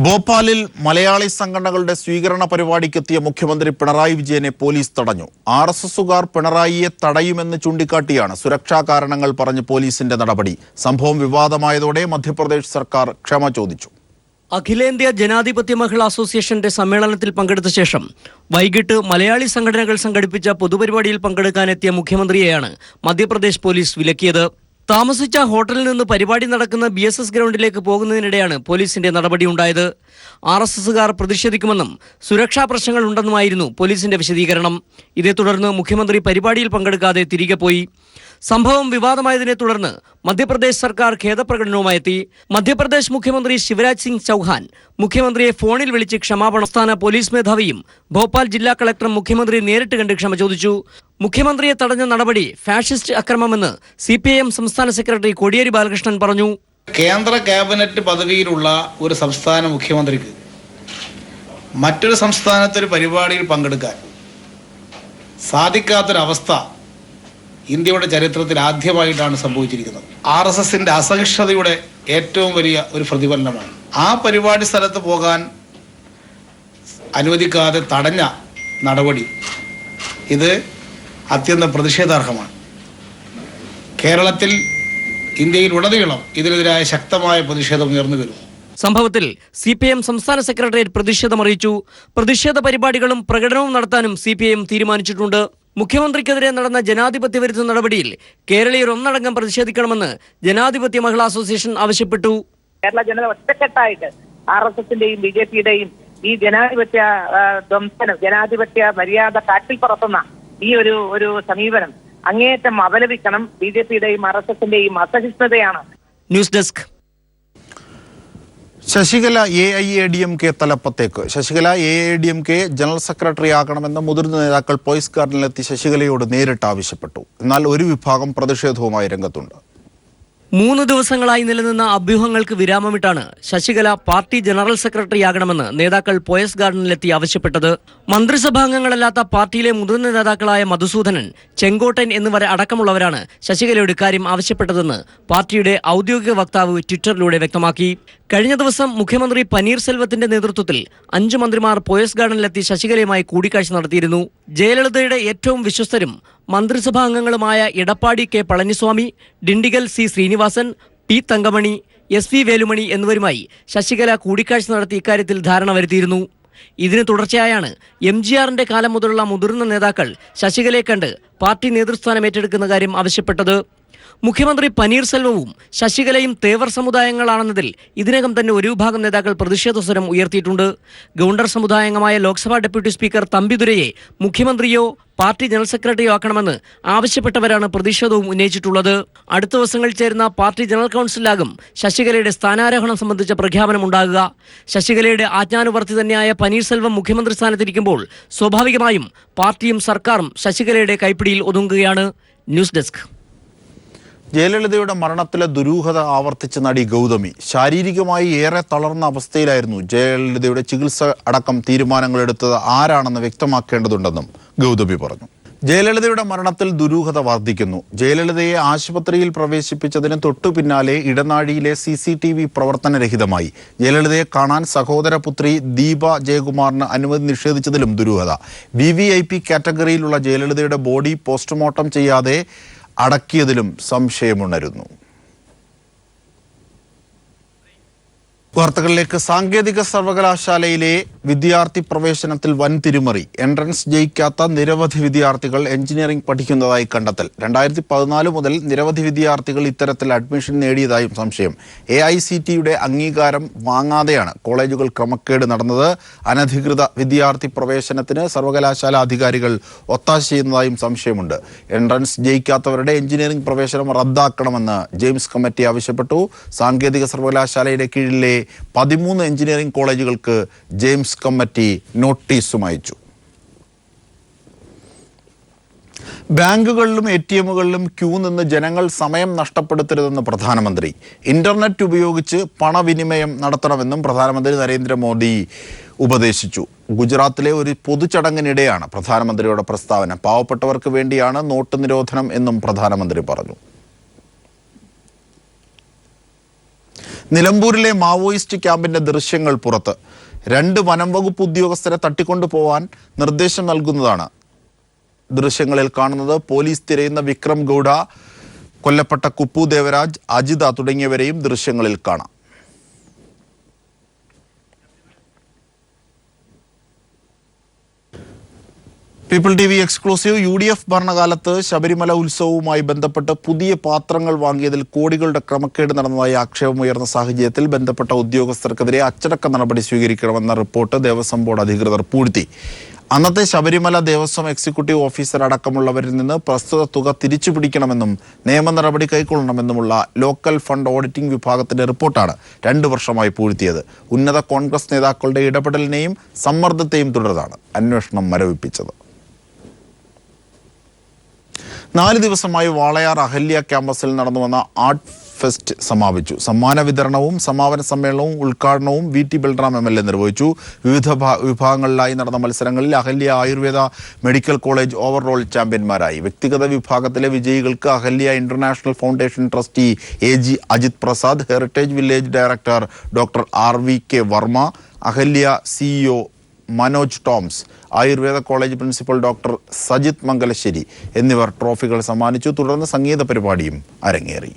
ഭോപ്പാലിൽ മലയാളി സംഘടനകളുടെ സ്വീകരണ പരിപാടിക്കെത്തിയ മുഖ്യമന്ത്രി പിണറായി വിജയനെ പോലീസ് തടഞ്ഞു. RSSുകാർ പിണറായിയെ തടയുമെന്ന് ചൂണ്ടിക്കാട്ടിയാണ് സുരക്ഷാ കാരണങ്ങൾ പറഞ്ഞ് പോലീസിന്റെ നടപടി. സംഭവം വിവാദമായതോടെ മധ്യപ്രദേശ് സർക്കാർ ക്ഷമ ചോദിച്ചു. അഖിലേന്ത്യാ ജനാധിപത്യ മഹിളാ അസോസിയേഷന്റെ സമ്മേളനത്തിൽ പങ്കെടുത്ത ശേഷം വൈകിട്ട് മലയാളി സംഘടനകൾ സംഘടിപ്പിച്ച പൊതുപരിപാടിയിൽ പങ്കെടുക്കാനെത്തിയ മുഖ്യമന്ത്രിയെയാണ് മധ്യപ്രദേശ് പോലീസ് വിലക്കിയത്. താമസിച്ച ഹോട്ടലിൽ നിന്ന് പരിപാടി നടക്കുന്ന BSS ഗ്രൗണ്ടിലേക്ക് പോകുന്നതിനിടെയാണ് പോലീസിന്റെ നടപടിയുണ്ടായത്. RSSുകാർ പ്രതിഷേധിക്കുമെന്നും സുരക്ഷാ പ്രശ്നങ്ങൾ ഉണ്ടെന്നുമായിരുന്നു പോലീസിന്റെ വിശദീകരണം. ഇതേ തുടർന്ന് മുഖ്യമന്ത്രി പരിപാടിയിൽ പങ്കെടുക്കാതെ തിരികെ പോയി. സംഭവം വിവാദമായതിനെ തുടർന്ന് മധ്യപ്രദേശ് സർക്കാർ ഖേദപ്രകടനവുമായി എത്തി. മധ്യപ്രദേശ് മുഖ്യമന്ത്രി ശിവരാജ് സിംഗ് ചൗഹാൻ മുഖ്യമന്ത്രിയെ ഫോണിൽ വിളിച്ച് ക്ഷമാപണം. സംസ്ഥാന പോലീസ് മേധാവിയും ഭോപ്പാൽ ജില്ലാ കളക്ടറും മുഖ്യമന്ത്രി നേരിട്ട് കണ്ട് ക്ഷമ ചോദിച്ചു. മുഖ്യമന്ത്രിയെ തടഞ്ഞ നടപടി ഫാഷിസ്റ്റ് അക്രമമെന്ന് CPIM സംസ്ഥാന സെക്രട്ടറി കോടിയേരി ബാലകൃഷ്ണൻ പറഞ്ഞു. കേന്ദ്ര ക്യാബിനറ്റ് പദവിയിലുള്ള ഒരു സംസ്ഥാന മുഖ്യമന്ത്രിക്ക് മറ്റൊരു സംസ്ഥാനത്തൊരു പരിപാടിയിൽ പങ്കെടുക്കാൻ സാധിക്കാത്തൊരവസ്ഥ ഇന്ത്യയുടെ ചരിത്രത്തിൽ ആദ്യമായിട്ടാണ് സംഭവിച്ചിരിക്കുന്നത്. RSSന്റെ അസഹിഷ്ണുതയുടെ ഏറ്റവും വലിയ ഒരു പ്രതിഫലനമാണ്. ആ പരിപാടി സ്ഥലത്ത് പോകാൻ അനുവദിക്കാതെ തടഞ്ഞ നടപടി ഇത് അത്യന്തം പ്രതിഷേധാർഹമാണ്. കേരളത്തിൽ ഇന്ത്യയിലുടനീളം ഇതിനെതിരായ ശക്തമായ പ്രതിഷേധം ഉയർന്നു വരും. സംഭവത്തിൽ CPIM സംസ്ഥാന സെക്രട്ടേറിയറ്റ് പ്രതിഷേധം അറിയിച്ചു. പ്രതിഷേധ പരിപാടികളും പ്രകടനവും നടത്താനും CPIM തീരുമാനിച്ചിട്ടുണ്ട്. മുഖ്യമന്ത്രിക്കെതിരെ നടന്ന ജനാധിപത്യ വിരുദ്ധ നടപടിയിൽ കേരളീയർ ഒന്നടങ്കം പ്രതിഷേധിക്കണമെന്ന് ജനാധിപത്യ മഹിളാ അസോസിയേഷൻ ആവശ്യപ്പെട്ടു. കേരള ജനത ഒറ്റക്കെട്ടായിട്ട് RSSന്റെയും BJPയുടെയും ഈ ജനാധിപത്യ ധ്വംസനം, ജനാധിപത്യ മര്യാദ കാറ്റിൽ പറത്തുന്ന ഈ ഒരു സമീപനം അങ്ങേയറ്റം അപലപിക്കണം. BJPയുടെയും RSSന്റെയും അസഹിഷ്ണുതയാണ്. News desk. ശശികല AIADMK തലപ്പത്തേക്ക്. ശശികല AIADMK ജനറൽ സെക്രട്ടറി ആകണമെന്ന് മുതിർന്ന നേതാക്കൾ പോലീസ് ഗാർഡിലെത്തി ശശികലയോട് നേരിട്ട് ആവശ്യപ്പെട്ടു. എന്നാൽ ഒരു വിഭാഗം പ്രതിഷേധവുമായി രംഗത്തുണ്ട്. 3 ദിവസങ്ങളായി നിലനിന്ന അഭ്യൂഹങ്ങൾക്ക് വിരാമമിട്ടാണ് ശശികല പാർട്ടി ജനറൽ സെക്രട്ടറിയാകണമെന്ന് നേതാക്കൾ പോയസ് ഗാർഡനിലെത്തി ആവശ്യപ്പെട്ടത്. മന്ത്രിസഭാംഗങ്ങളല്ലാത്ത പാർട്ടിയിലെ മുതിർന്ന നേതാക്കളായ മധുസൂദനൻ, ചെങ്കോട്ടൻ എന്നിവരെ അടക്കമുള്ളവരാണ് ശശികലയുടെ കാര്യം ആവശ്യപ്പെട്ടതെന്ന് പാർട്ടിയുടെ ഔദ്യോഗിക വക്താവ് ട്വിറ്ററിലൂടെ വ്യക്തമാക്കി. കഴിഞ്ഞ ദിവസം മുഖ്യമന്ത്രി പനീർസെൽവത്തിന്റെ നേതൃത്വത്തിൽ 5 മന്ത്രിമാർ പോയസ് ഗാർഡനിലെത്തി ശശികലയുമായി കൂടിക്കാഴ്ച നടത്തിയിരുന്നു. ജയലളിതയുടെ ഏറ്റവും വിശ്വസ്തരും മന്ത്രിസഭാ അംഗങ്ങളുമായ Edappadi K Palaniswami, Dindigul C Sreenivasan, P Thankamani, SV Velumani എന്നിവരുമായി ശശികല കൂടിക്കാഴ്ച നടത്തി ഇക്കാര്യത്തിൽ ധാരണ വരുത്തിയിരുന്നു. ഇതിന് തുടർച്ചയായാണ് MGRന്റെ കാലം മുതലുള്ള മുതിർന്ന നേതാക്കൾ ശശികലയെ കണ്ട് പാർട്ടി നേതൃസ്ഥാനം ഏറ്റെടുക്കുന്ന കാര്യം ആവശ്യപ്പെട്ടത്. മുഖ്യമന്ത്രി പനീർസെൽവവും ശശികലയും തേവർ സമുദായങ്ങളാണെന്നതിൽ ഇതിനകം തന്നെ ഒരു വിഭാഗം നേതാക്കൾ പ്രതിഷേധ സ്വരം ഉയർത്തിയിട്ടുണ്ട്. ഗൗണ്ടർ സമുദായാംഗമായ ലോക്സഭാ ഡെപ്യൂട്ടി സ്പീക്കർ തമ്പിദുരയെ മുഖ്യമന്ത്രിയോ പാർട്ടി ജനറൽ സെക്രട്ടറിയോ ആക്കണമെന്ന് ആവശ്യപ്പെട്ടവരാണ് പ്രതിഷേധവും ഉന്നയിച്ചിട്ടുള്ളത്. അടുത്ത ദിവസങ്ങളിൽ ചേരുന്ന പാർട്ടി ജനറൽ കൗൺസിലാകും ശശികലയുടെ സ്ഥാനാരോഹണം സംബന്ധിച്ച പ്രഖ്യാപനമുണ്ടാകുക. ശശികലയുടെ ആജ്ഞാനുവർത്തി തന്നെയായ പനീർസെൽവം മുഖ്യമന്ത്രി സ്ഥാനത്തിരിക്കുമ്പോൾ സ്വാഭാവികമായും പാർട്ടിയും സർക്കാരും ശശികലയുടെ കൈപ്പിടിയിൽ ഒതുങ്ങുകയാണ്. News desk. ജയലളിതയുടെ മരണത്തിലെ ദുരൂഹത ആവർത്തിച്ച നടി ഗൗതമി. ശാരീരികമായി ഏറെ തളർന്ന അവസ്ഥയിലായിരുന്നു. ജയലളിതയുടെ ചികിത്സ അടക്കം തീരുമാനങ്ങളെടുത്തത് ആരാണെന്ന് വ്യക്തമാക്കേണ്ടതുണ്ടെന്നും ഗൗതമി പറഞ്ഞു. ജയലളിതയുടെ മരണത്തിൽ ദുരൂഹത വർദ്ധിക്കുന്നു. ജയലളിതയെ ആശുപത്രിയിൽ പ്രവേശിപ്പിച്ചതിന് തൊട്ടു പിന്നാലെ ഇടനാഴിയിലെ CCTV പ്രവർത്തനരഹിതമായി. ജയലളിതയെ കാണാൻ സഹോദരപുത്രി ദീപ ജയകുമാറിന് അനുമതി നിഷേധിച്ചതിലും ദുരൂഹത. VVIP കാറ്റഗറിയിലുള്ള ജയലളിതയുടെ ബോഡി പോസ്റ്റ്മോർട്ടം ചെയ്യാതെ അടക്കിയതിലും സംശയമുണരുന്നു. വാർത്തകളിലേക്ക്. സാങ്കേതിക സർവകലാശാലയിലെ വിദ്യാർത്ഥി പ്രവേശനത്തിൽ വൻ തിരിമറി. എൻട്രൻസ് ജയിക്കാത്ത നിരവധി വിദ്യാർത്ഥികൾ എഞ്ചിനീയറിംഗ് പഠിക്കുന്നതായി കണ്ടെത്തൽ. 2014 മുതൽ നിരവധി വിദ്യാർത്ഥികൾ ഇത്തരത്തിൽ അഡ്മിഷൻ നേടിയതായും സംശയം. AICTEയുടെ അംഗീകാരം വാങ്ങാതെയാണ് കോളേജുകൾ ക്രമക്കേട് നടന്നത്. അനധികൃത വിദ്യാർത്ഥി പ്രവേശനത്തിന് സർവകലാശാല അധികാരികൾ ഒത്താശ ചെയ്യുന്നതായും സംശയമുണ്ട്. എൻട്രൻസ് ജയിക്കാത്തവരുടെ എഞ്ചിനീയറിംഗ് പ്രവേശനം റദ്ദാക്കണമെന്ന് ജെയിംസ് കമ്മിറ്റി ആവശ്യപ്പെട്ടു. സാങ്കേതിക സർവകലാശാലയുടെ കീഴിലെ 13 എഞ്ചിനീയറിംഗ് കോളേജുകൾക്ക് ജെയിംസ് കമ്മിറ്റി നോട്ടീസും അയച്ചു. ബാങ്കുകളിലും ATMകളിലും ക്യൂ നിന്ന് ജനങ്ങൾ സമയം നഷ്ടപ്പെടുത്തരുതെന്ന് പ്രധാനമന്ത്രി. ഇന്റർനെറ്റ് ഉപയോഗിച്ച് പണവിനിമയം നടത്തണമെന്നും പ്രധാനമന്ത്രി നരേന്ദ്രമോദി ഉപദേശിച്ചു. ഗുജറാത്തിലെ ഒരു പൊതുചടങ്ങിനിടെയാണ് പ്രധാനമന്ത്രിയുടെ പ്രസ്താവന. പാവപ്പെട്ടവർക്ക് വേണ്ടിയാണ് നോട്ട് നിരോധനം എന്നും പ്രധാനമന്ത്രി പറഞ്ഞു. നിലമ്പൂരിലെ മാവോയിസ്റ്റ് ക്യാമ്പിന്റെ ദൃശ്യങ്ങൾ പുറത്ത്. 2 വനം വകുപ്പ് ഉദ്യോഗസ്ഥരെ തട്ടിക്കൊണ്ടുപോവാൻ നിർദ്ദേശം നൽകുന്നതാണ് ദൃശ്യങ്ങളിൽ കാണുന്നത്. പോലീസ് തിരയുന്ന വിക്രം ഗൌഡ, കൊല്ലപ്പെട്ട കുപ്പു ദേവരാജ്, അജിത തുടങ്ങിയവരെയും ദൃശ്യങ്ങളിൽ കാണാം. People T V exclusive. UDF ഭരണകാലത്ത് ശബരിമല ഉത്സവവുമായി ബന്ധപ്പെട്ട് പുതിയ പാത്രങ്ങൾ വാങ്ങിയതിൽ കോടികളുടെ ക്രമക്കേട് നടന്നതായി ആക്ഷേപമുയർന്ന സാഹചര്യത്തിൽ ബന്ധപ്പെട്ട ഉദ്യോഗസ്ഥർക്കെതിരെ അച്ചടക്ക നടപടി സ്വീകരിക്കണമെന്ന റിപ്പോർട്ട് ദേവസ്വം ബോർഡ് അധികൃതർ പൂഴ്ത്തി. അന്നത്തെ ശബരിമല ദേവസ്വം എക്സിക്യൂട്ടീവ് ഓഫീസർ അടക്കമുള്ളവരിൽ നിന്ന് പ്രസ്തുത തുക തിരിച്ചുപിടിക്കണമെന്നും നിയമ നടപടി കൈക്കൊള്ളണമെന്നുമുള്ള ലോക്കൽ ഫണ്ട് ഓഡിറ്റിംഗ് വിഭാഗത്തിന്റെ റിപ്പോർട്ടാണ് 2 വർഷമായി പൂഴ്ത്തിയത്. ഉന്നത കോൺഗ്രസ് നേതാക്കളുടെ ഇടപെടലിനെയും സമ്മർദ്ദത്തെയും തുടർന്നാണ് അന്വേഷണം മരവിപ്പിച്ചത്. 4 ദിവസമായി വാളയാർ അഹല്യ ക്യാമ്പസിൽ നടന്നുവന്ന ആർട്ട് ഫെസ്റ്റ് സമാപിച്ചു. സമ്മാന വിതരണവും സമാപന സമ്മേളനവും ഉദ്ഘാടനവും VT ബൽറാം MLA നിർവഹിച്ചു. വിവിധ വിഭാഗങ്ങളിലായി നടന്ന മത്സരങ്ങളിൽ Ahalya Ayurveda medical college overall ചാമ്പ്യന്മാരായി. വ്യക്തിഗത വിഭാഗത്തിലെ വിജയികൾക്ക് Ahalya international foundation trustee AG Ajith Prasad, heritage village director doctor RVK Varma, Ahalya CEO Manoj Toms, Ayurveda college principal doctor Sajith Mangalassery എന്നിവർ ട്രോഫികൾ സമ്മാനിച്ചു. തുടർന്ന് സംഗീത പരിപാടിയും അരങ്ങേറി.